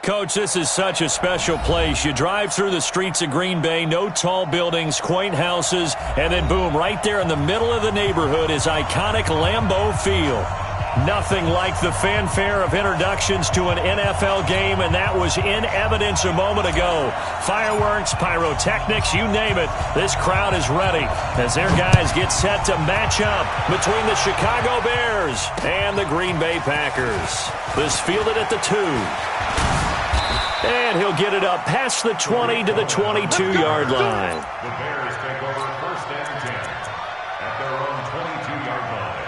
Coach, this is such a special place. You drive through the streets of Green Bay, no tall buildings, quaint houses, and then boom, right there in the middle of the neighborhood is iconic Lambeau Field. Nothing like the fanfare of introductions to an NFL game, and that was in evidence a moment ago. Fireworks, pyrotechnics, you name it. This crowd is ready as their guys get set to match up between the Chicago Bears and the Green Bay Packers. This fielded at the 2. And he'll get it up past the 20 to the 22-yard line. The Bears take over first and 10 at their own 22-yard line.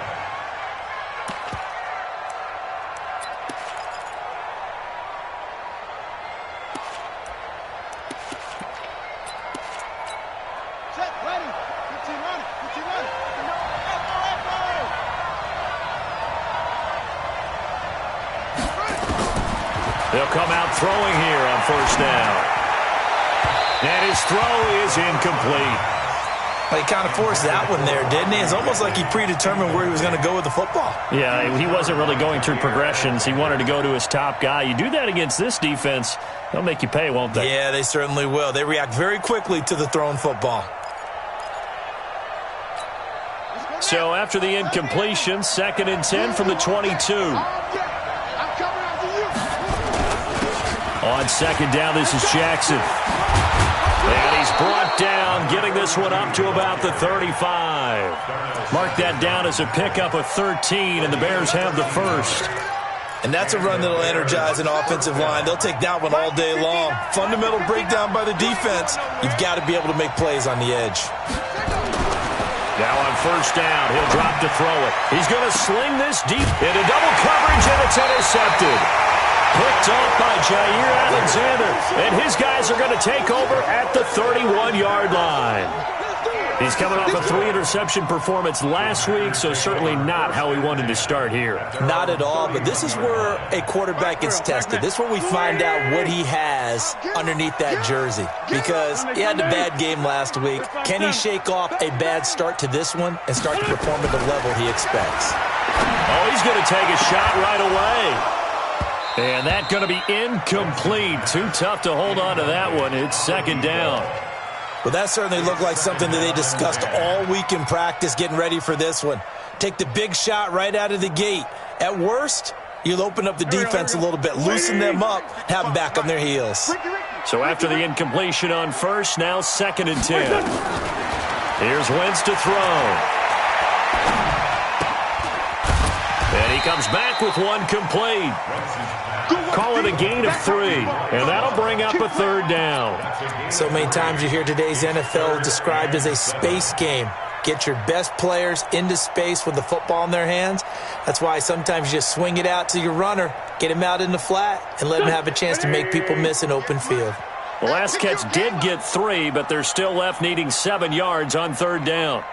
Set, ready. 15 running. 15 running. They'll come out throwing here on first down. And his throw is incomplete. Well, he kind of forced that one there, didn't he? It's almost like he predetermined where he was going to go with the football. Yeah, he wasn't really going through progressions. He wanted to go to his top guy. You do that against this defense, they'll make you pay, won't they? Yeah, they certainly will. They react very quickly to the thrown football. So after the incompletion, 2nd and 10 from the 22. On 2nd down, this is Jackson. And he's brought down, getting this one up to about the 35. Mark that down as a pickup of 13, and the Bears have the first. And that's a run that'll energize an offensive line. They'll take that one all day long. Fundamental breakdown by the defense. You've got to be able to make plays on the edge. Now on first down, he'll drop to throw it. He's going to sling this deep into double coverage, and it's intercepted. Picked off by Jair Alexander, and his guys are going to take over at the 31-yard line. He's coming off a 3-interception performance last week, so certainly not how he wanted to start here. Not at all, but this is where a quarterback gets tested. This is where we find out what he has underneath that jersey, because he had a bad game last week. Can he shake off a bad start to this one and start to perform at the level he expects? Oh, he's going to take a shot right away. And that's going to be incomplete. Too tough to hold on to that one. It's 2nd down. Well, that certainly looked like something that they discussed all week in practice getting ready for this one. Take the big shot right out of the gate. At worst, you'll open up the defense a little bit, loosen them up, have them back on their heels. So after the incompletion on first, now 2nd and 10. Here's Wentz to throw. And he comes back with one complete. Call it a gain of 3, and that'll bring up a 3rd down. So many times you hear today's NFL described as a space game. Get your best players into space with the football in their hands. That's why sometimes you just swing it out to your runner, get him out in the flat, and let him have a chance to make people miss an open field. The last catch did get 3, but they're still left needing 7 yards on 3rd down.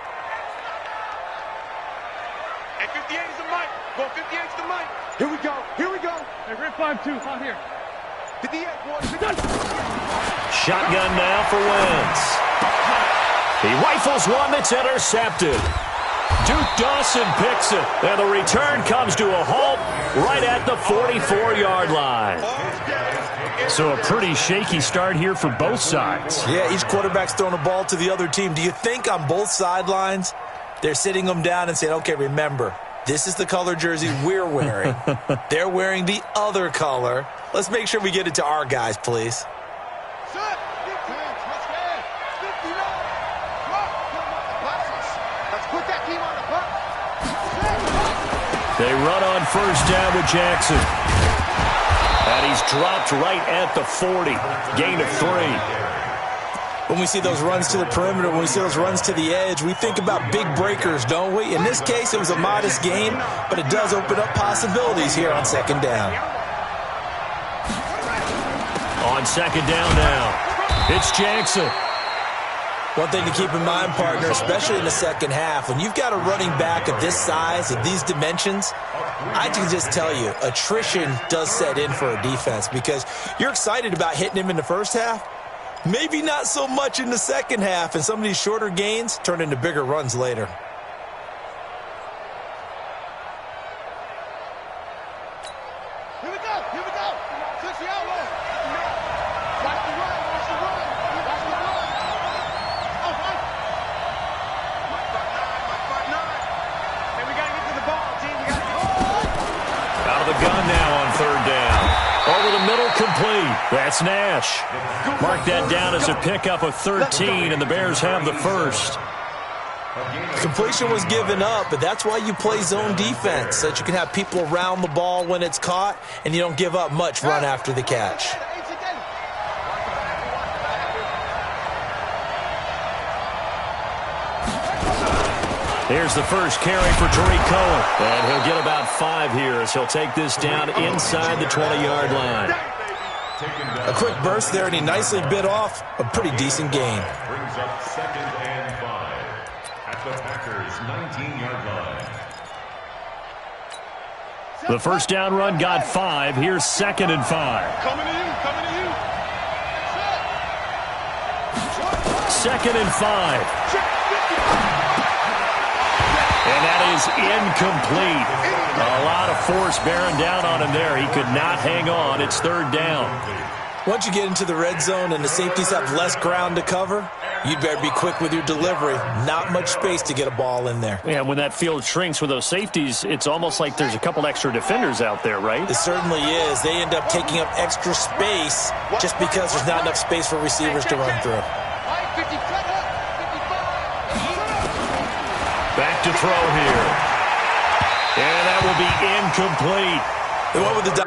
Hey, 58 is the mic. Go 58 is the mic. Here we go. Here we go. Hey, we're 5-2 out here. 58, boys. Shotgun now for Wentz. He rifles one that's intercepted. Duke Dawson picks it, and the return comes to a halt right at the 44-yard line. So a pretty shaky start here for both sides. Yeah, each quarterback's throwing a ball to the other team. Do you think on both sidelines they're sitting them down and saying, okay, remember, this is the color jersey we're wearing. They're wearing the other color. Let's make sure we get it to our guys, please. They run on first down with Jackson. And he's dropped right at the 40. Gain of 3. When we see those runs to the perimeter, when we see those runs to the edge, we think about big breakers, don't we? In this case, it was a modest gain, but it does open up possibilities here on 2nd down. On 2nd down now, it's Jackson. One thing to keep in mind, partner, especially in the second half, when you've got a running back of this size, of these dimensions, I can just tell you, attrition does set in for a defense because you're excited about hitting him in the first half, maybe not so much in the second half, and some of these shorter gains turn into bigger runs later. Here we go. 60 out low. That's Nash. Mark that down as a pickup of 13, and the Bears have the first. Completion was given up, but that's why you play zone defense, so that you can have people around the ball when it's caught, and you don't give up much run after the catch. Here's the first carry for Tariq Cohen. And he'll get about 5 here as he'll take this down inside the 20-yard line. A quick burst there, and he nicely bit off a pretty decent gain. Brings up 2nd and 5 at the Packers' 19-yard line. The first down run got 5. Here's 2nd and 5. Coming to you, coming to you. 2nd and 5. And that is incomplete. A lot of force bearing down on him there. He could not hang on. It's 3rd down. Once you get into the red zone and the safeties have less ground to cover, you'd better be quick with your delivery. Not much space to get a ball in there. Yeah, when that field shrinks with those safeties, it's almost like there's a couple extra defenders out there, right? It certainly is. They end up taking up extra space just because there's not enough space for receivers to run through. Back to throw here. And that will be incomplete. They went with the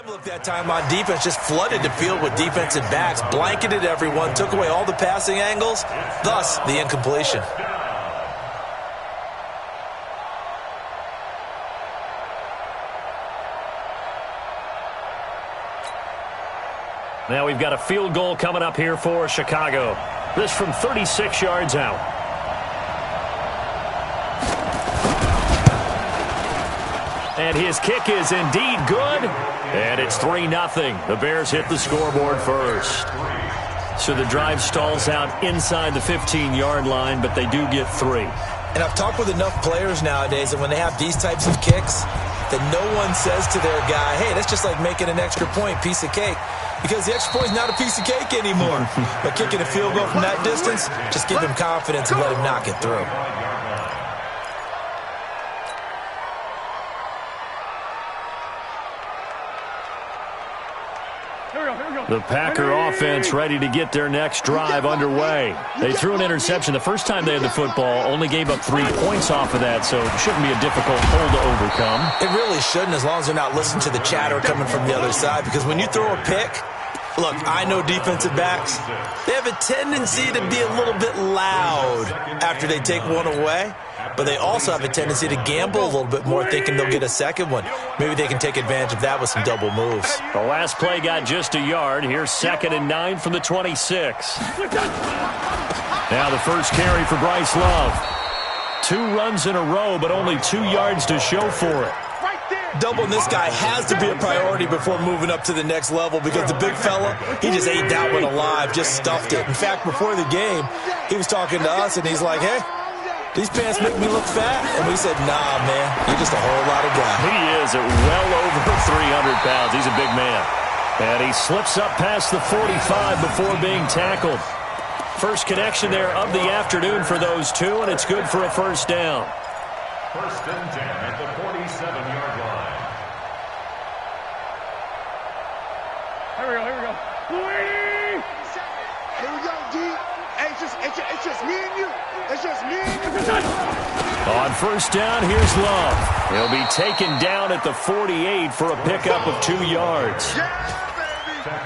look that time on defense, just flooded the field with defensive backs, blanketed everyone, took away all the passing angles, thus the incompletion. Now we've got a field goal coming up here for Chicago. This from 36 yards out. And his kick is indeed good. And it's 3-0. The Bears hit the scoreboard first. So the drive stalls out inside the 15-yard line, but they do get 3. And I've talked with enough players nowadays that when they have these types of kicks, that no one says to their guy, hey, that's just like making an extra point, piece of cake. Because the extra point is not a piece of cake anymore. But kicking a field goal from that distance, just give him confidence and let him knock it through. The Packer offense ready to get their next drive underway. They threw an interception the first time they had the football, only gave up 3 points off of that, so it shouldn't be a difficult hole to overcome. It really shouldn't, as long as they're not listening to the chatter coming from the other side, because when you throw a pick, look, I know defensive backs, they have a tendency to be a little bit loud after they take one away, but they also have a tendency to gamble a little bit more, thinking they'll get a second one. Maybe they can take advantage of that with some double moves. The last play got just a yard. Here's 2nd and 9 from the 26. Now the first carry for Bryce Love. 2 runs in a row, but only 2 yards to show for it. Doubling this guy has to be a priority before moving up to the next level, because the big fella, he just ate that one alive, just stuffed it. In fact, before the game, he was talking to us, and he's like, hey, these pants make me look fat. And we said, nah, man, you're just a whole lot of guy. He is at well over 300 pounds. He's a big man. And he slips up past the 45 before being tackled. First connection there of the afternoon for those two, and it's good for a first down. 1st and 10 at the 47-yard line. Here we go. Here we go, G. Hey, it's just me and you. It's just me and you. On first down, here's Love. He'll be taken down at the 48 for a pickup of 2 yards.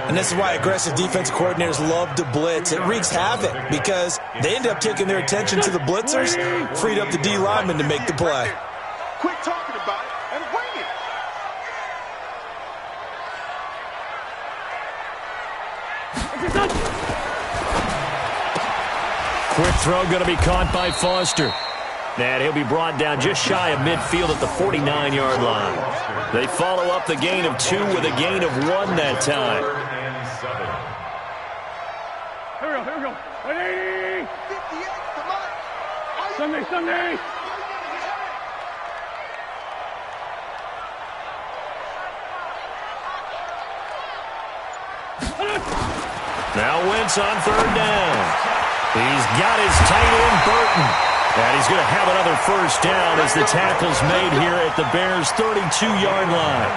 And this is why aggressive defense coordinators love to blitz. It wreaks havoc because they end up taking their attention to the blitzers, freed up the D lineman to make the play. Quit talking about it and bring it. Quick throw going to be caught by Foster. And he'll be brought down just shy of midfield at the 49-yard line. They follow up the gain of 2 with a gain of 1 that time. 180. 58, come on. Sunday. Now Wentz on third down. He's got his tight end, Burton. And he's going to have another first down as the tackle's made here at the Bears' 32-yard line.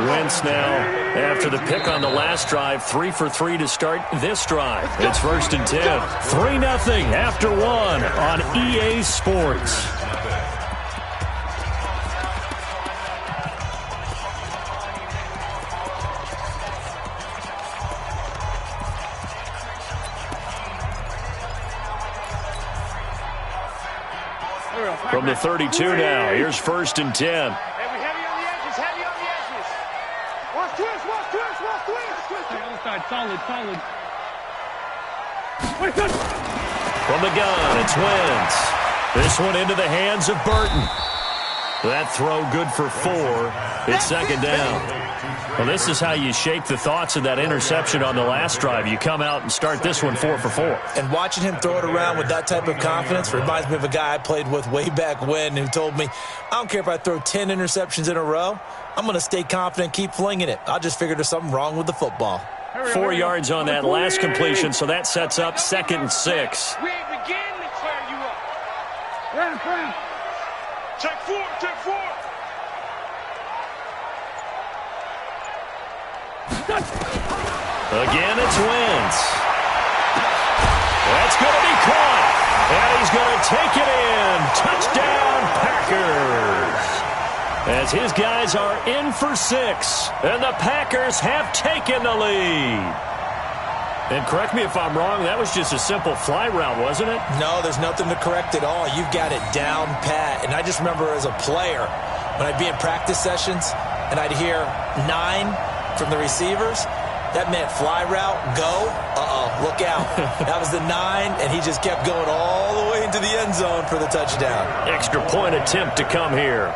Wentz now, after the pick on the last drive, 3 for 3 to start this drive. It's 1st and 10. 3-0 after 1 on EA Sports. From the 32 now, here's 1st and 10. Heavy on the edges. Watch twist. Other side, solid. From the gun, it's Wentz. This one into the hands of Burton. That throw good for 4. It's 2nd down. Well, this is how you shake the thoughts of that interception on the last drive. You come out and start this one 4 for 4. And watching him throw it around with that type of confidence reminds me of a guy I played with way back when who told me, I don't care if I throw 10 interceptions in a row. I'm going to stay confident and keep flinging it. I just figured there's something wrong with the football. 4 yards on that last completion, so that sets up 2nd and 6. We ain't beginning to clear you up. Round. Check 4. Again, it's Wentz. That's going to be caught. And he's going to take it in. Touchdown, Packers. As his guys are in for 6. And the Packers have taken the lead. And correct me if I'm wrong, that was just a simple fly route, wasn't it? No, there's nothing to correct at all. You've got it down pat. And I just remember as a player, when I'd be in practice sessions, and I'd hear 9 from the receivers, that meant fly route, go, look out. That was the 9, and he just kept going all the way into the end zone for the touchdown. Extra point attempt to come here.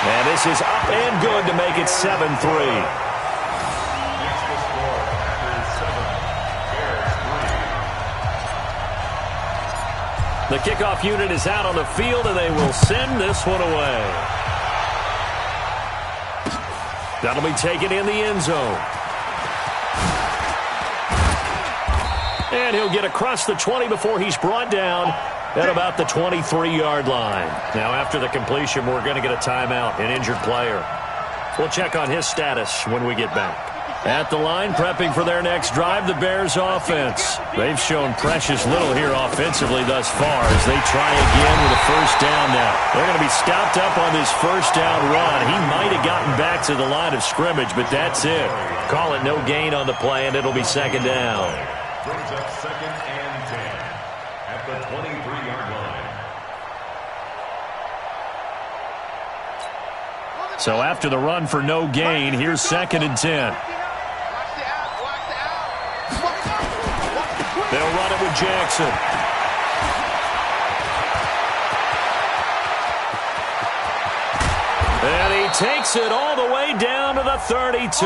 And this is up and good to make it 7-3. The kickoff unit is out on the field, and they will send this one away. That'll be taken in the end zone. And he'll get across the 20 before he's brought down at about the 23-yard line. Now, after the completion, we're going to get a timeout, an injured player. We'll check on his status when we get back. At the line, prepping for their next drive, the Bears offense. They've shown precious little here offensively thus far as they try again with a first down now. They're going to be stopped up on this first down run. He might have gotten back to the line of scrimmage, but that's it. Call it no gain on the play, and it'll be 2nd down. Brings up 2nd and 10 at the 23-yard line. So after the run for no gain, here's 2nd and 10. They'll run it with Jackson. And he takes it all the way down to the 32.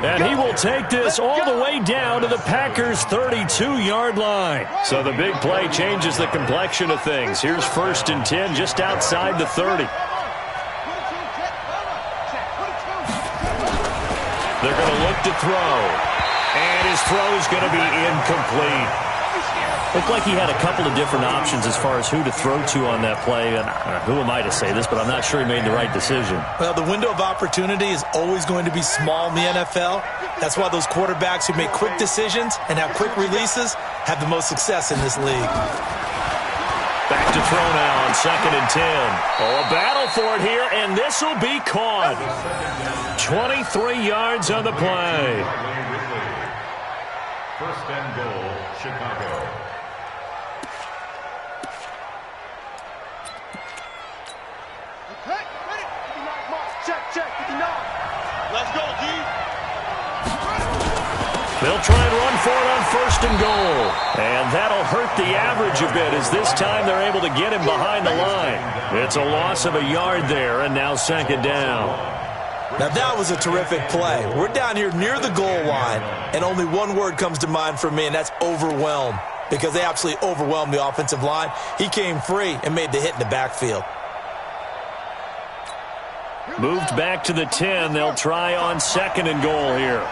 And he will take this all the way down to the Packers' 32-yard line. So the big play changes the complexion of things. Here's 1st and 10 just outside the 30. They're going to look to throw. And his throw is going to be incomplete. Looked like he had a couple of different options as far as who to throw to on that play. And who am I to say this, but I'm not sure he made the right decision. Well, the window of opportunity is always going to be small in the NFL. That's why those quarterbacks who make quick decisions and have quick releases have the most success in this league. Back to throw now on 2nd and 10. Oh, a battle for it here, and this will be caught. 23 yards on the play. 1st and goal, Chicago. Check, 59. Let's go, D. They'll try and run for it on first and goal. And that'll hurt the average a bit as this time they're able to get him behind the line. It's a loss of a yard there, and now second down. Now that was a terrific play. We're down here near the goal line, and only one word comes to mind for me, and that's overwhelmed, because they absolutely overwhelmed the offensive line. He came free and made the hit in the backfield. Moved back to the 10. They'll try on second and goal here.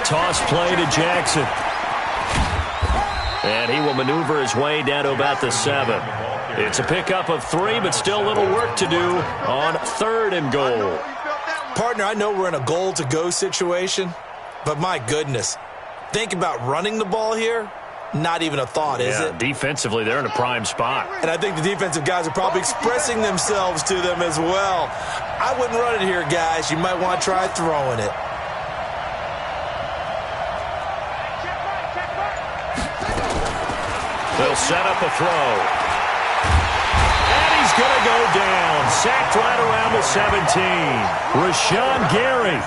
Toss play to Jackson. And he will maneuver his way down to about the 7. It's a pickup of 3, but still a little work to do on third and goal. Partner, I know we're in a goal-to-go situation, but my goodness, think about running the ball here. Not even a thought, is it? Defensively, they're in a prime spot. And I think the defensive guys are probably expressing themselves to them as well. I wouldn't run it here, guys. You might want to try throwing it. They'll set up a throw. And he's going to go down. Sacked right around the 17. Rashawn Gary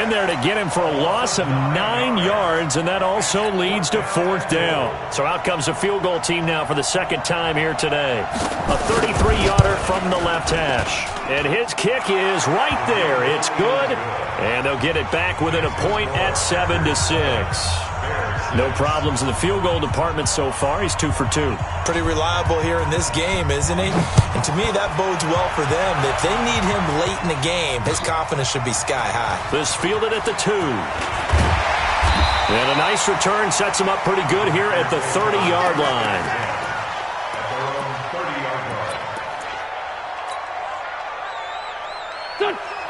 in there to get him for a loss of 9 yards, and that also leads to fourth down. So out comes a field goal team now for the second time here today. A 33-yarder from the left hash. And his kick is right there. It's good, and they'll get it back within a point at 7-6. No problems in the field goal department so far. He's 2 for 2. Pretty reliable here in this game, isn't he? And to me, that bodes well for them. If they need him late in the game, his confidence should be sky high. This fielded at the 2. And a nice return sets him up pretty good here at the 30-yard line.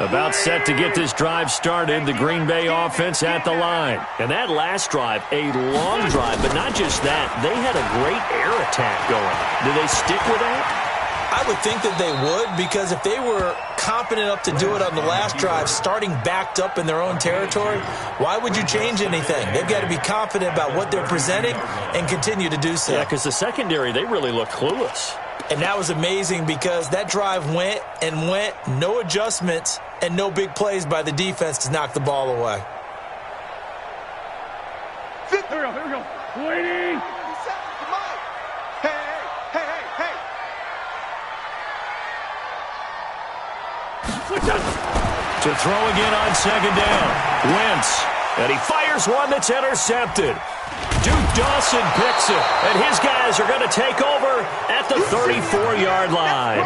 About set to get this drive started, the Green Bay offense at the line. And that last drive, a long drive, but not just that. They had a great air attack going. Do they stick with that? I would think that they would, because if they were confident enough to do it on the last drive, starting backed up in their own territory, why would you change anything? They've got to be confident about what they're presenting and continue to do so. Yeah, because the secondary, they really look clueless. And that was amazing because that drive went and went, no adjustments, and no big plays by the defense to knock the ball away. Here we go. Waiting. Hey. To throw again on second down. Wentz. And he fires one that's intercepted. Duke Dawson picks it, and his guys are going to take over at the 34-yard line.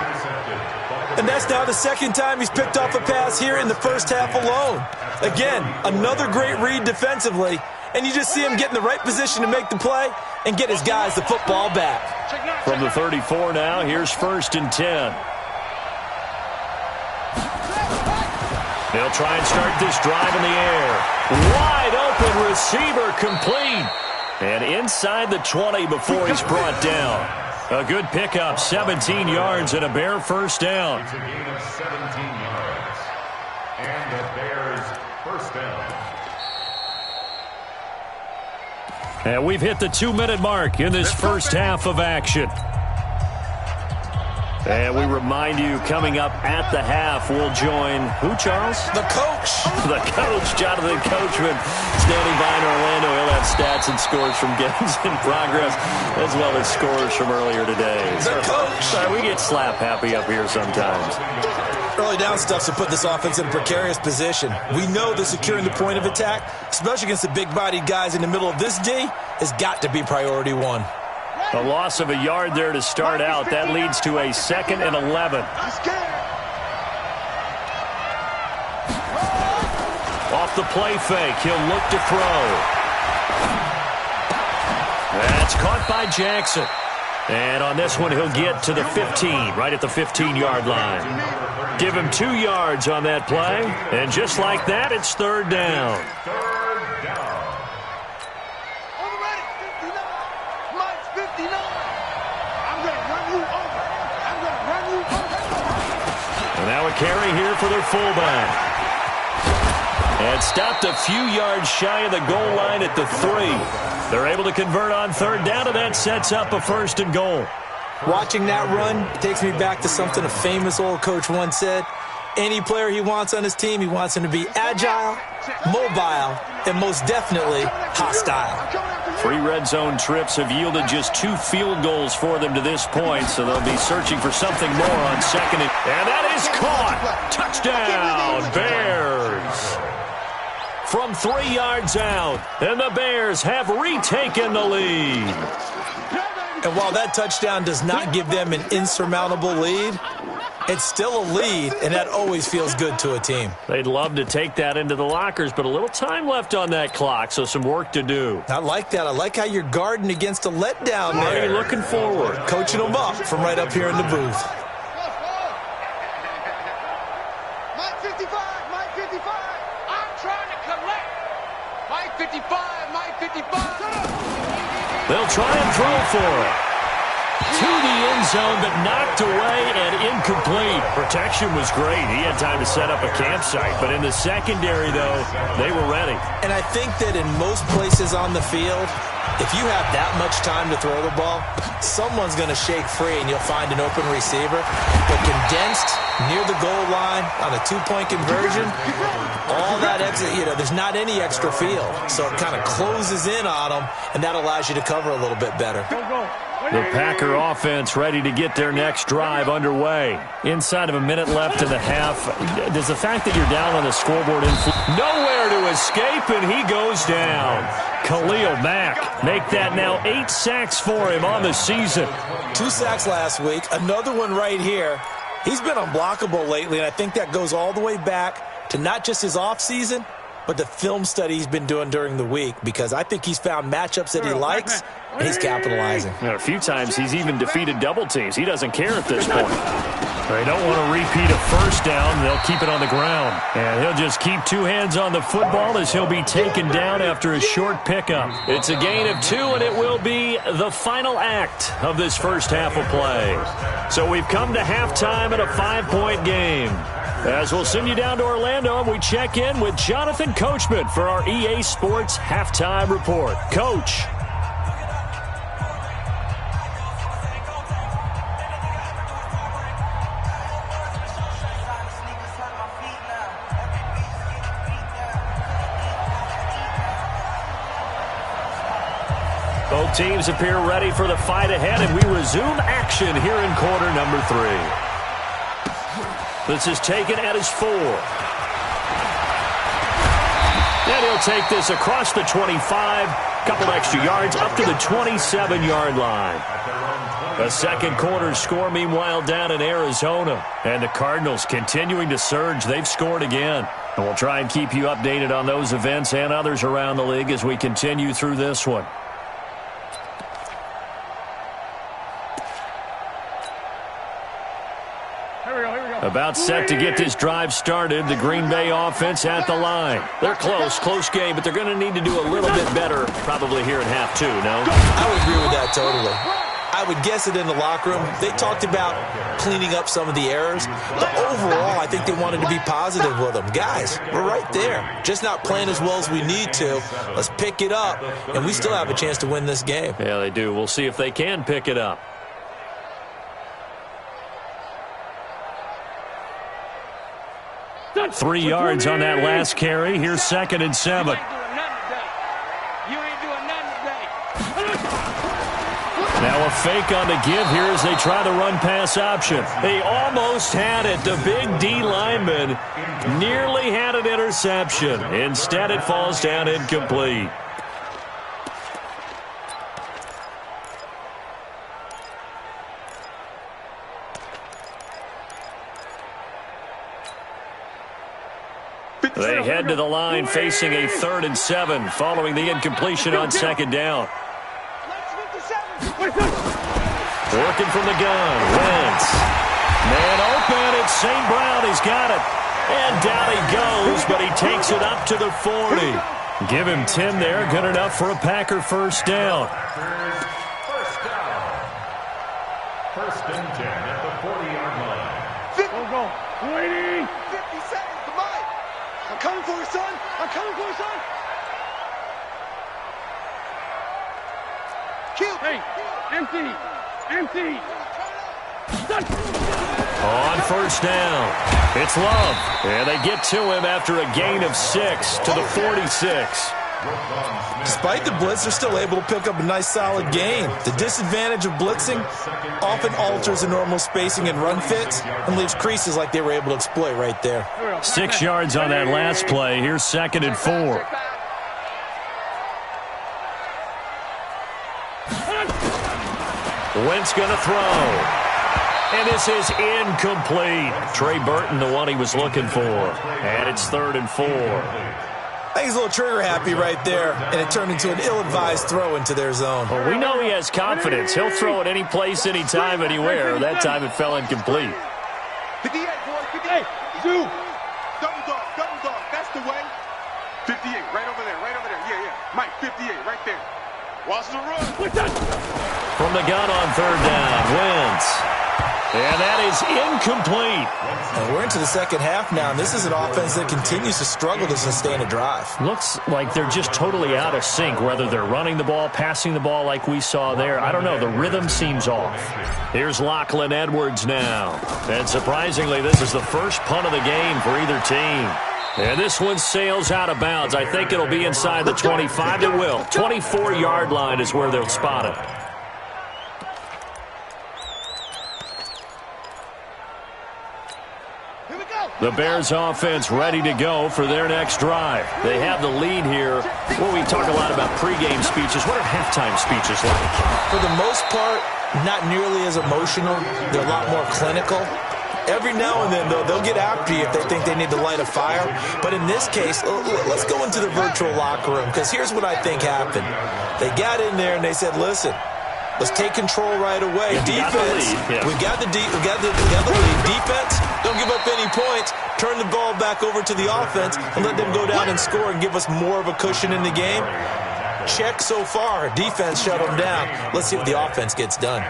And that's now the second time he's picked off a pass here in the first half alone. Again, another great read defensively, and you just see him get in the right position to make the play and get his guys the football back. From the 34 now, here's first and 10. They'll try and start this drive in the air. Wide open receiver complete. And inside the 20 before he's brought down. A good pickup, 17 yards and a Bear first down. It's a gain of 17 yards. And the Bears first down. And we've hit the 2-minute mark in this first half of action. And we remind you, coming up at the half, we'll join who, Charles? The coach. The coach, Jonathan Coachman, standing by in Orlando. He'll have stats and scores from games in progress, as well as scores from earlier today. The coach. Sorry, we get slap happy up here sometimes. Early down stuff to put this offense in a precarious position. We know that securing the point of attack, especially against the big-bodied guys in the middle of this D, has got to be priority one. A loss of a yard there to start out. That leads to a 2nd and 11. Off the play fake, he'll look to throw. That's caught by Jackson. And on this one, he'll get to the 15, right at the 15-yard line. Give him 2 yards on that play. And just like that, it's third down. Now a carry here for their fullback. And stopped a few yards shy of the goal line at the 3. They're able to convert on third down, and that sets up a first and goal. Watching that run takes me back to something a famous old coach once said. any player he wants on his team. He wants him to be agile, mobile, and most definitely hostile. 3 red zone trips have yielded just 2 field goals for them to this point, so they'll be searching for something more on second. And that is caught. Touchdown, Bears. From 3 yards out, and the Bears have retaken the lead. And while that touchdown does not give them an insurmountable lead, it's still a lead, and that always feels good to a team. They'd love to take that into the lockers, but a little time left on that clock, so some work to do. I like that. I like how you're guarding against a letdown there. Already looking forward. Coaching them up from right up here in the booth. Mike 55, Mike 55. I'm trying to collect. Mike 55, Mike 55. They'll try and throw for it. To the end zone, but knocked away and incomplete. Protection was great. He had time to set up a campsite. But in the secondary, though, they were ready. And I think that in most places on the field, if you have that much time to throw the ball, someone's going to shake free and you'll find an open receiver. But condensed near the goal line on a 2-point conversion, all that exit, there's not any extra field. So it kind of closes in on them, and that allows you to cover a little bit better. The Packer offense ready to get their next drive underway. Inside of a minute left in the half, does the fact that you're down on the scoreboard nowhere to escape, and he goes down. Khalil Mack make that now 8 sacks for him on the season. 2 sacks last week, another one right here. He's been unblockable lately, and I think that goes all the way back to not just his offseason, but the film study he's been doing during the week, because I think he's found matchups that he likes, and he's capitalizing. And a few times he's even defeated double teams. He doesn't care at this point. They don't want to repeat a first down. They'll keep it on the ground. And he'll just keep 2 hands on the football as he'll be taken down after a short pickup. It's a gain of 2, and it will be the final act of this first half of play. So we've come to halftime in a 5-point game. As we'll send you down to Orlando, and we check in with Jonathan Coachman for our EA Sports Halftime Report. Coach. Both teams appear ready for the fight ahead, and we resume action here in quarter number 3. This is taken at his 4. And he'll take this across the 25, couple extra yards, up to the 27-yard line. A second quarter score, meanwhile, down in Arizona. And the Cardinals continuing to surge. They've scored again. And we'll try and keep you updated on those events and others around the league as we continue through this one. About set to get this drive started. The Green Bay offense at the line. They're close game, but they're going to need to do a little bit better probably here in half 2, no? I would agree with that totally. I would guess it in the locker room. They talked about cleaning up some of the errors, but overall, I think they wanted to be positive with them. Guys, we're right there. Just not playing as well as we need to. Let's pick it up, and we still have a chance to win this game. Yeah, they do. We'll see if they can pick it up. Got 3 yards on that last carry. Here's 2nd and 7. Now a fake on the give here as they try the run-pass option. They almost had it. The big D lineman nearly had an interception. Instead, it falls down incomplete. They head to the line facing a 3rd and 7 following the incompletion on 2nd down. Working from the gun. Wentz. Man open. It's St. Brown. He's got it. And down he goes, but he takes it up to the 40. Give him 10 there. Good enough for a Packer first down. First and 10 at the 40-yard line. Go. 20. 50 seconds to Mike. I'm coming for you, son. I'm coming for you, son. Kill. Hey, empty. On first down, it's Love. And they get to him after a gain of 6 to the 46. Despite the blitz, they're still able to pick up a nice solid gain. The disadvantage of blitzing often alters the normal spacing and run fits and leaves creases like they were able to exploit right there. 6 yards on that last play. Here's 2nd and 4. Wentz going to throw. And this is incomplete. Trey Burton, the one he was looking for. And it's 3rd and 4. I think he's a little trigger-happy right there, and it turned into an ill-advised throw into their zone. Well, we know he has confidence. He'll throw it any place, anytime, anywhere. That time it fell incomplete. 58, boy, 58. Two. Double dog. That's the way. 58, right over there. Yeah. Mike, 58, right there. Watch the run. From the gun on 3rd down, Wentz. And that is incomplete. And we're into the second half now, and this is an offense that continues to struggle to sustain a drive. Looks like they're just totally out of sync, whether they're running the ball, passing the ball like we saw there. I don't know. The rhythm seems off. Here's Lachlan Edwards now. And surprisingly, this is the first punt of the game for either team. And this one sails out of bounds. I think it'll be inside the 25. It will. 24-yard line is where they'll spot it. The Bears offense ready to go for their next drive. They have the lead here. Well, we talk a lot about pregame speeches. What are halftime speeches like? For the most part, not nearly as emotional. They're a lot more clinical. Every now and then, though, they'll get after you if they think they need to light a fire. But in this case, let's go into the virtual locker room, because here's what I think happened. They got in there and they said, listen, let's take control right away. Defense, we got the lead. Defense, don't give up any points. Turn the ball back over to the offense and let them go down and score and give us more of a cushion in the game. Check so far. Defense shut them down. Let's see what the offense gets done.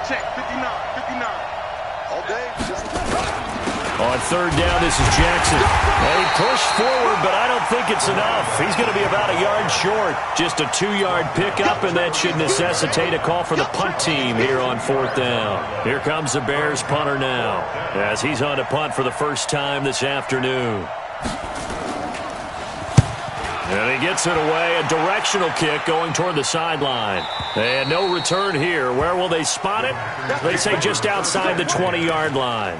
Check, 59. All day. On 3rd down, this is Jackson. And he pushed forward, but I don't think it's enough. He's going to be about a yard short. Just a 2-yard pickup, and that should necessitate a call for the punt team here on 4th down. Here comes the Bears punter now, as he's on to punt for the first time this afternoon. And he gets it away, a directional kick going toward the sideline. And no return here. Where will they spot it? They say just outside the 20-yard line.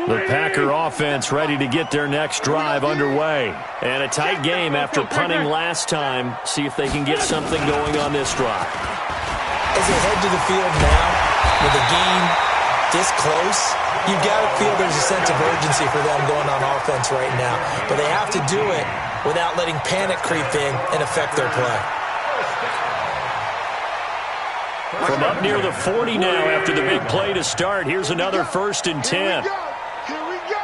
The Packer offense ready to get their next drive underway. And a tight game after punting last time. See if they can get something going on this drive. As they head to the field now, with the game this close, you've got to feel there's a sense of urgency for them going on offense right now. But they have to do it without letting panic creep in and affect their play. From up near the 40 now after the big play to start, here's another 1st and 10. Here we go.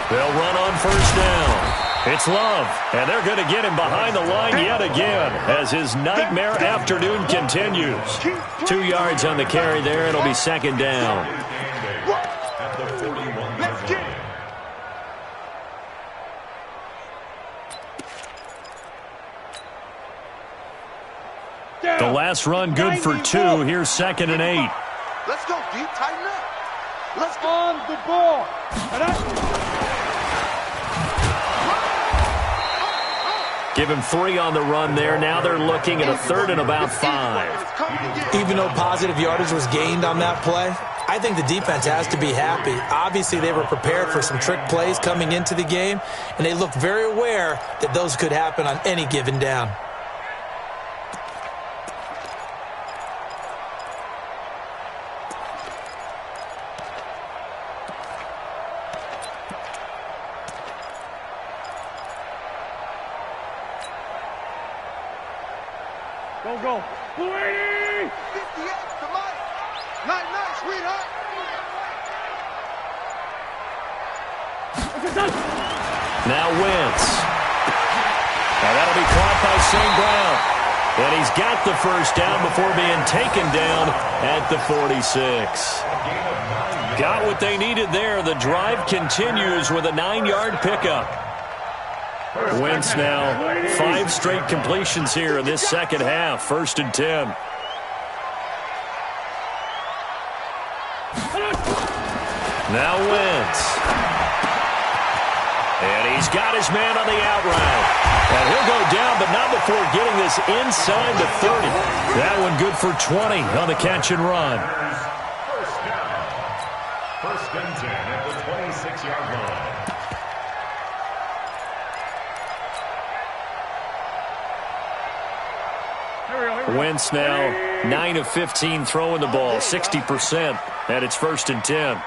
They'll run on 1st down. It's Love, and they're going to get him behind the line yet again as his nightmare afternoon continues. 2 yards on the carry there. It'll be 2nd down. The last run good for 2. Here's 2nd and 8. Let's go, D. Tighten up. Let's go. On the ball. Give him 3 on the run there. Now they're looking at a 3rd and about 5. Even though positive yardage was gained on that play, I think the defense has to be happy. Obviously, they were prepared for some trick plays coming into the game, and they look very aware that those could happen on any given down. Go. 58 to Mike. Night, sweetheart. Now Wentz. Now that'll be caught by St. Brown. And he's got the first down before being taken down at the 46. Got what they needed there. The drive continues with a 9-yard pickup. Wentz now 5 straight completions here in this second half. 1st and 10. Now Wentz. And he's got his man on the out route. And he'll go down, but not before getting this inside the 30. That one good for 20 on the catch and run. First down. 1st and 10 at the 26-yard line. Wentz now 9 of 15 throwing the ball, 60%, and it's 1st and 10.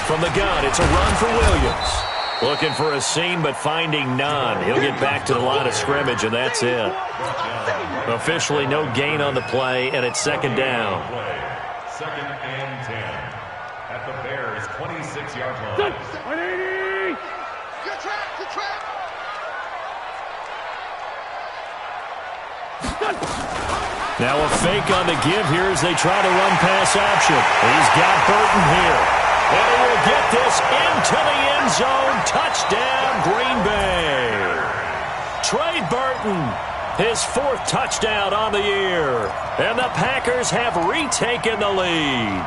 From the gun, it's a run for Williams. Looking for a seam, but finding none. He'll get back to the line of scrimmage, and that's it. Officially no gain on the play, and it's 2nd down. 2nd and 10 at the Bears' 26-yard line. 180! Good track, good track! Now a fake on the give here as they try to run pass option. He's got Burton here. And he will get this into the end zone. Touchdown, Green Bay. Trey Burton, his 4th touchdown on the year. And the Packers have retaken the lead.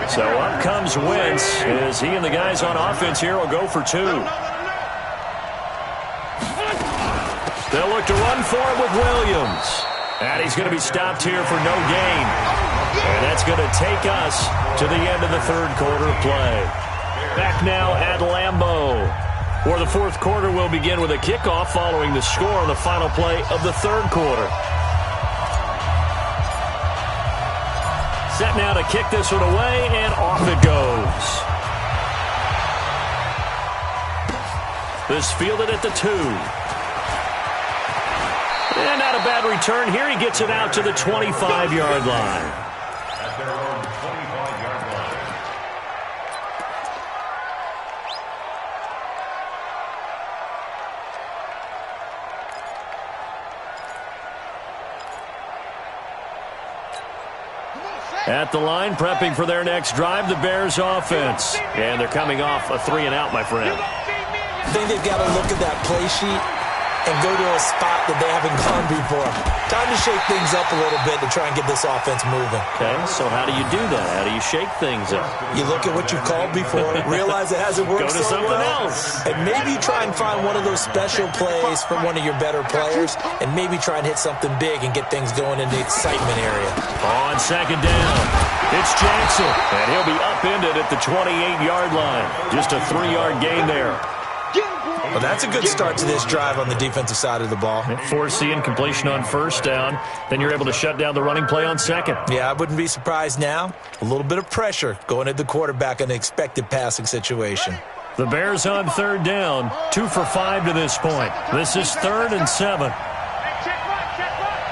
So up comes Wentz as he and the guys on offense here will go for 2. They'll look to run for him with Williams. And he's going to be stopped here for no gain. And that's going to take us to the end of the 3rd quarter play. Back now at Lambeau, where the 4th quarter will begin with a kickoff following the score on the final play of the 3rd quarter. Set now to kick this one away, and off it goes. This fielded at the 2. And not a bad return here. He gets it out to the 25-yard line. At their own 25-yard line. At the line, prepping for their next drive, the Bears offense. And they're coming off a 3-and-out, my friend. I think they've got to look at that play sheet and go to a spot that they haven't gone before. Time to shake things up a little bit to try and get this offense moving. Okay, so how do you do that? How do you shake things up? You look at what you've called before, realize it hasn't worked Go to so something well, else. and maybe try and find one of those special plays from one of your better players, and maybe try and hit something big and get things going in the excitement area. On 2nd down, it's Jackson, and he'll be upended at the 28-yard line. Just a 3-yard gain there. Well, that's a good start to this drive on the defensive side of the ball. Force the incompletion on 1st down. Then you're able to shut down the running play on 2nd. Yeah, I wouldn't be surprised now. A little bit of pressure going at the quarterback in an expected passing situation. The Bears on 3rd down, 2 for 5 to this point. This is 3rd and 7. Check right, check right.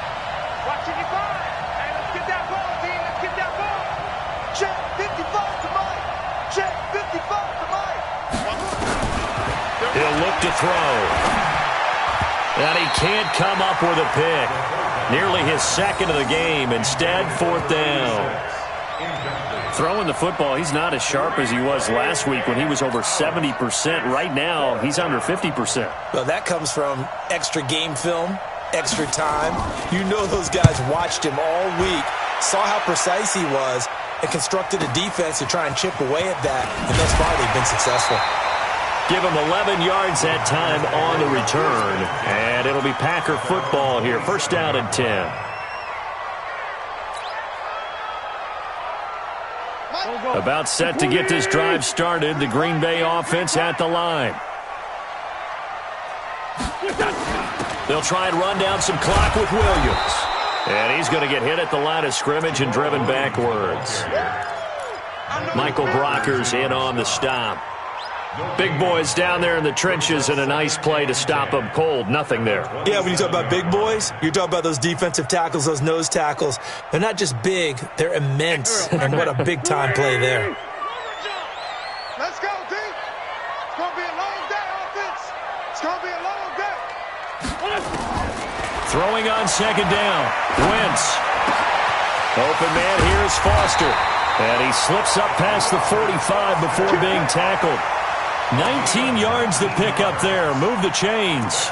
Watching your ball. Hey, let's get that ball, team. Let's get that ball. Check 55 to Mike. Check 55 to Mike. He'll look to throw. And he can't come up with a pick. Nearly his 2nd of the game. Instead, 4th down. Throwing the football, he's not as sharp as he was last week when he was over 70%. Right now, he's under 50%. Well, that comes from extra game film, extra time. You know those guys watched him all week, saw how precise he was, and constructed a defense to try and chip away at that. And thus far, they've been successful. Give him 11 yards that time on the return. And it'll be Packer football here. 1st down and 10. About set to get this drive started. The Green Bay offense at the line. They'll try and run down some clock with Williams. And he's going to get hit at the line of scrimmage and driven backwards. Michael Brockers in on the stop. Big boys down there in the trenches, and a nice play to stop them cold. Nothing there. Yeah, when you talk about big boys, you're talking about those defensive tackles, those nose tackles. They're not just big, they're immense. And what a big-time play there. Let's go, D. It's going to be a long day, offense. It's going to be a long day. Throwing on second down. Wentz. Open man here is Foster. And he slips up past the 45 before being tackled. 19 yards to pick up there. Move the chains.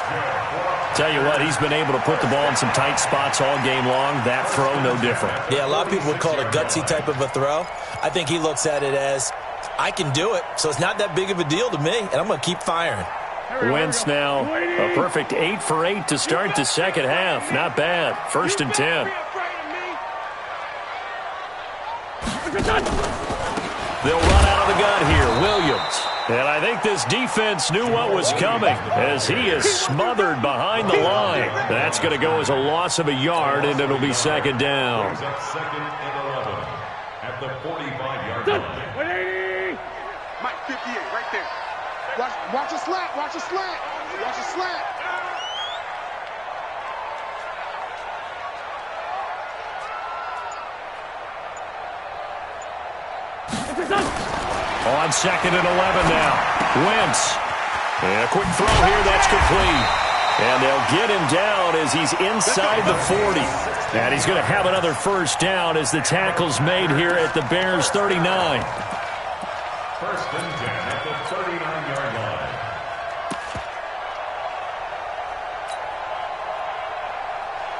Tell you what, he's been able to put the ball in some tight spots all game long. That throw, no different. Yeah, a lot of people would call it a gutsy type of a throw. I think he looks at it as, I can do it, so it's not that big of a deal to me, and I'm going to keep firing. Wentz now a perfect 8 for 8 to start the second half. Not bad. 1st and 10. They'll run out of the gun here. Williams. And I think this defense knew what was coming as he is smothered behind the line. That's going to go as a loss of a yard, and it'll be second down. Second and 11 at the 45-yard line. Mike, 58, right there. Watch a slant. Watch a slant. Watch a slant. On second and 11 now. Wentz. And a quick throw here. That's complete. And they'll get him down as he's inside the 40. And he's going to have another first down as the tackle's made here at the Bears' 39. 1st and 10 at the 39-yard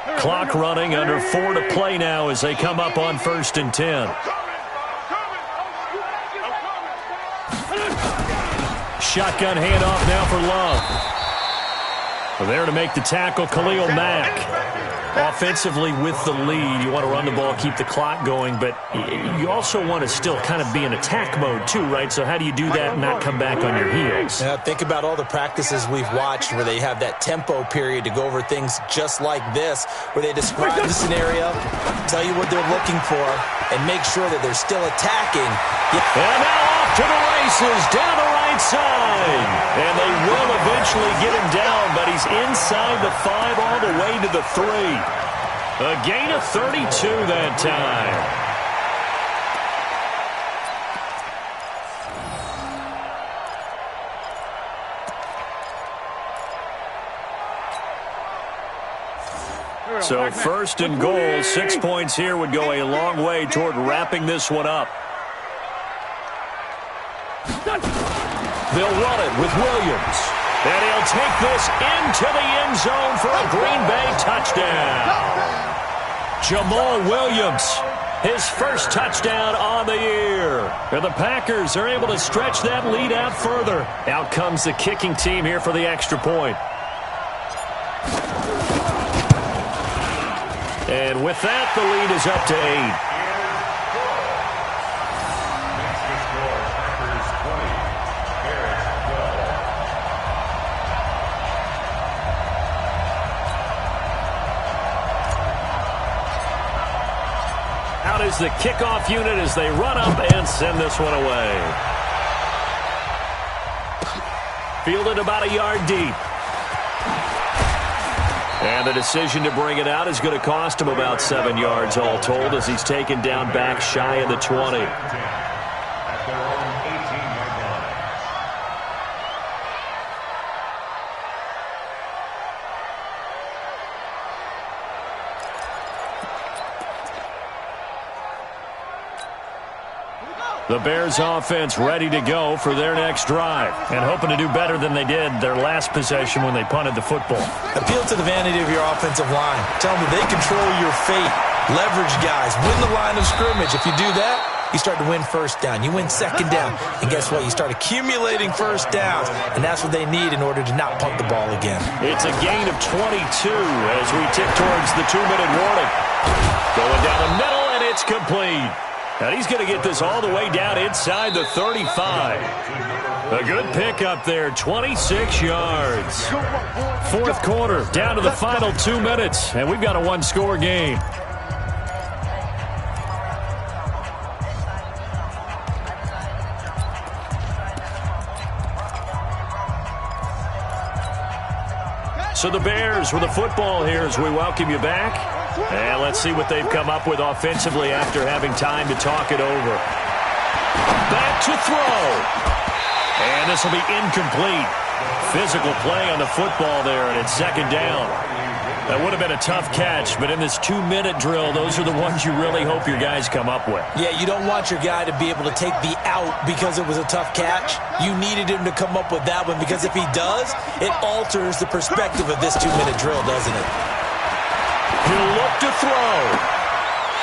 line. Clock running, under 4 to play now as they come up on 1st and 10. Shotgun handoff now for Love. There to make the tackle, Khalil Mack. Offensively with the lead, you want to run the ball, keep the clock going, but you also want to still kind of be in attack mode too, right? So how do you do that and not come back on your heels? Think about all the practices we've watched where they have that tempo period to go over things just like this, where they describe the scenario, tell you what they're looking for, and make sure that they're still attacking. And now off to the races, down the right side. And they will eventually get him down, but he's inside the 5 all the way to the 3. A gain of 32 that time. So 1st and goal, 6 points here would go a long way toward wrapping this one up. They'll run it with Williams. And he'll take this into the end zone for a Green Bay touchdown. Jamal Williams, his first touchdown on the year. And the Packers are able to stretch that lead out further. Out comes the kicking team here for the extra point. And with that, the lead is up to 8. Out is the kickoff unit as they run up and send this one away. Fielded about a yard deep. And the decision to bring it out is going to cost him about 7 yards all told as he's taken down back shy of the 20. At their own 18-yard line. The Bears offense ready to go for their next drive and hoping to do better than they did their last possession when they punted the football. Appeal to the vanity of your offensive line. Tell them that they control your fate. Leverage guys. Win the line of scrimmage. If you do that, you start to win first down. You win second down. And guess what? You start accumulating first downs. And that's what they need in order to not punt the ball again. It's a gain of 22 as we tick towards the 2-minute warning. Going down the middle, and it's complete. And he's going to get this all the way down inside the 35. A good pickup there, 26 yards. 4th quarter, down to the final 2 minutes, and we've got a 1-score game. So the Bears with the football here as we welcome you back. And let's see what they've come up with offensively after having time to talk it over. Back to throw. And this will be incomplete. Physical play on the football there, and it's second down. That would have been a tough catch, but in this 2-minute drill, those are the ones you really hope your guys come up with. Yeah, you don't want your guy to be able to take the out because it was a tough catch. You needed him to come up with that one, because if he does, it alters the perspective of this 2-minute drill, doesn't it? He'll look to throw.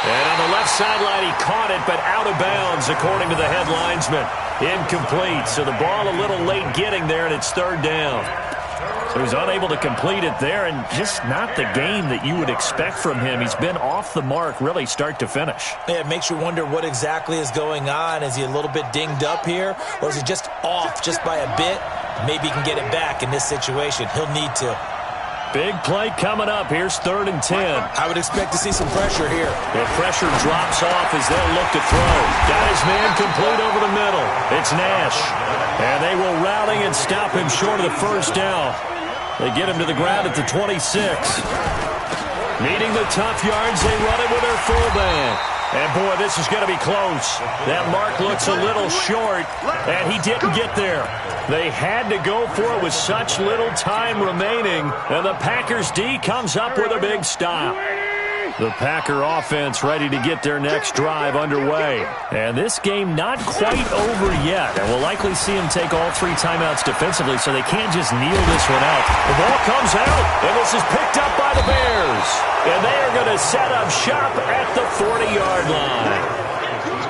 And on the left sideline, he caught it, but out of bounds, according to the head linesman. Incomplete, so the ball a little late getting there, and it's third down. So he's unable to complete it there, and just not the game that you would expect from him. He's been off the mark, really, start to finish. Yeah, it makes you wonder what exactly is going on. Is he a little bit dinged up here, or is he just off just by a bit? Maybe he can get it back in this situation. He'll need to. Big play coming up. Here's 3rd and 10. I would expect to see some pressure here. The pressure drops off as they'll look to throw. Got his man complete over the middle. It's Nash. And they will rally and stop him short of the first down. They get him to the ground at the 26. Needing the tough yards, they run it with their fullback. And, boy, this is going to be close. That mark looks a little short, and he didn't get there. They had to go for it with such little time remaining, and the Packers D comes up with a big stop. The Packer offense ready to get their next drive underway. And this game not quite over yet. And we'll likely see him take all 3 timeouts defensively, so they can't just kneel this one out. The ball comes out, and this is picked up by the Bears. And they are going to set up shop at the 40-yard line.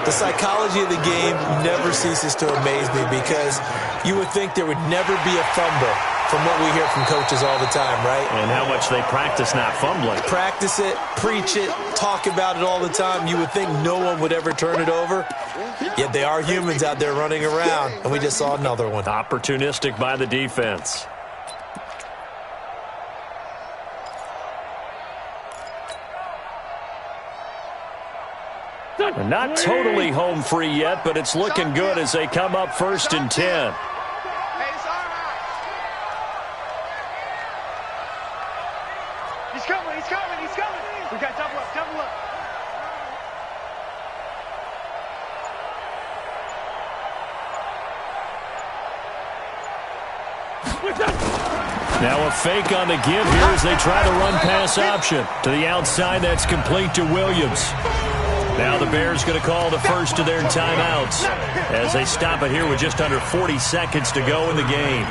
The psychology of the game never ceases to amaze me, because you would think there would never be a fumble from what we hear from coaches all the time, right? And how much they practice not fumbling. Practice it, preach it, talk about it all the time. You would think no one would ever turn it over. Yet they are humans out there running around, and we just saw another one. Opportunistic by the defense. They're not totally home free yet, but it's looking good as they come up 1st and 10. We got double up, double up. Now a fake on the give here as they try to run pass option. To the outside, that's complete to Williams. Now the Bears going to call the first of their timeouts as they stop it here with just under 40 seconds to go in the game.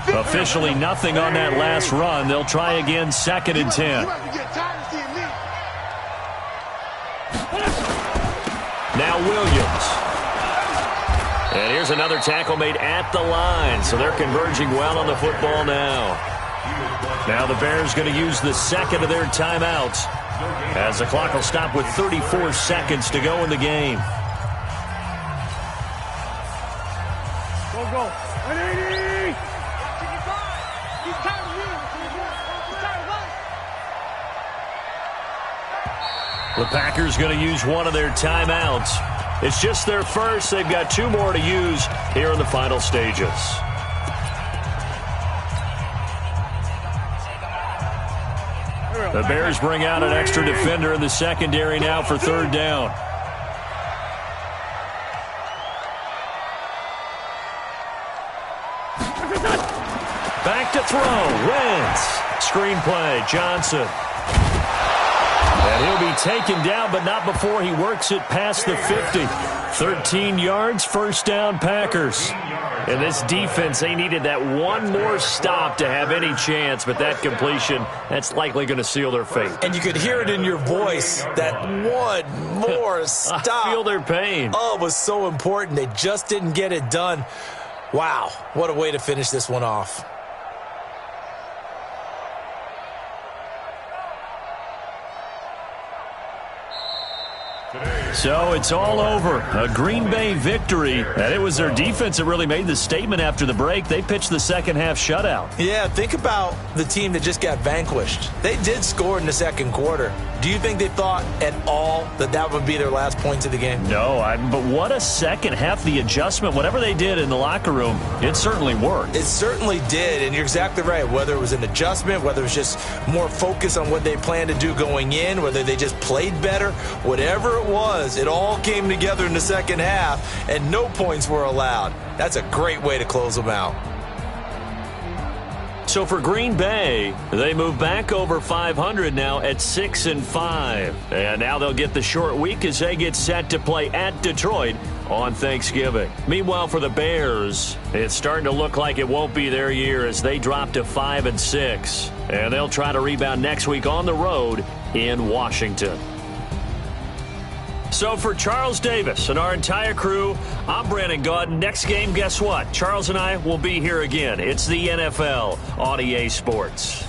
Officially nothing on that last run. They'll try again 2nd and 10. Now Williams. And here's another tackle made at the line. So they're converging well on the football now. Now the Bears going to use the 2nd of their timeouts as the clock will stop with 34 seconds to go in the game. Go, go. 180! The Packers going to use one of their timeouts. It's just their first. They've got 2 more to use here in the final stages. The Bears bring out an extra defender in the secondary now for 3rd down. Back to throw. Wentz. Screenplay. Johnson. And he'll be taken down, but not before he works it past the 50. 13 yards, 1st down, Packers. And this defense, they needed that one more stop to have any chance, but that completion, that's likely going to seal their fate. And you could hear it in your voice, that one more stop. I feel their pain. Oh, it was so important. They just didn't get it done. Wow, what a way to finish this one off. Today So it's all over. A Green Bay victory. And it was their defense that really made the statement after the break. They pitched the second half shutout. Yeah, think about the team that just got vanquished. They did score in the second quarter. Do you think they thought at all that that would be their last points of the game? No, but what a second half. The adjustment, whatever they did in the locker room, it certainly worked. It certainly did, and you're exactly right. Whether it was an adjustment, whether it was just more focus on what they planned to do going in, whether they just played better, whatever it was, it all came together in the second half, and no points were allowed. That's a great way to close them out. So for Green Bay, they move back over 500 now at 6-5. And now they'll get the short week as they get set to play at Detroit on Thanksgiving. Meanwhile, for the Bears, it's starting to look like it won't be their year as they drop to 5-6. And they'll try to rebound next week on the road in Washington. So for Charles Davis and our entire crew, I'm Brandon Gaudin. Next game, guess what? Charles and I will be here again. It's the NFL on EA Sports.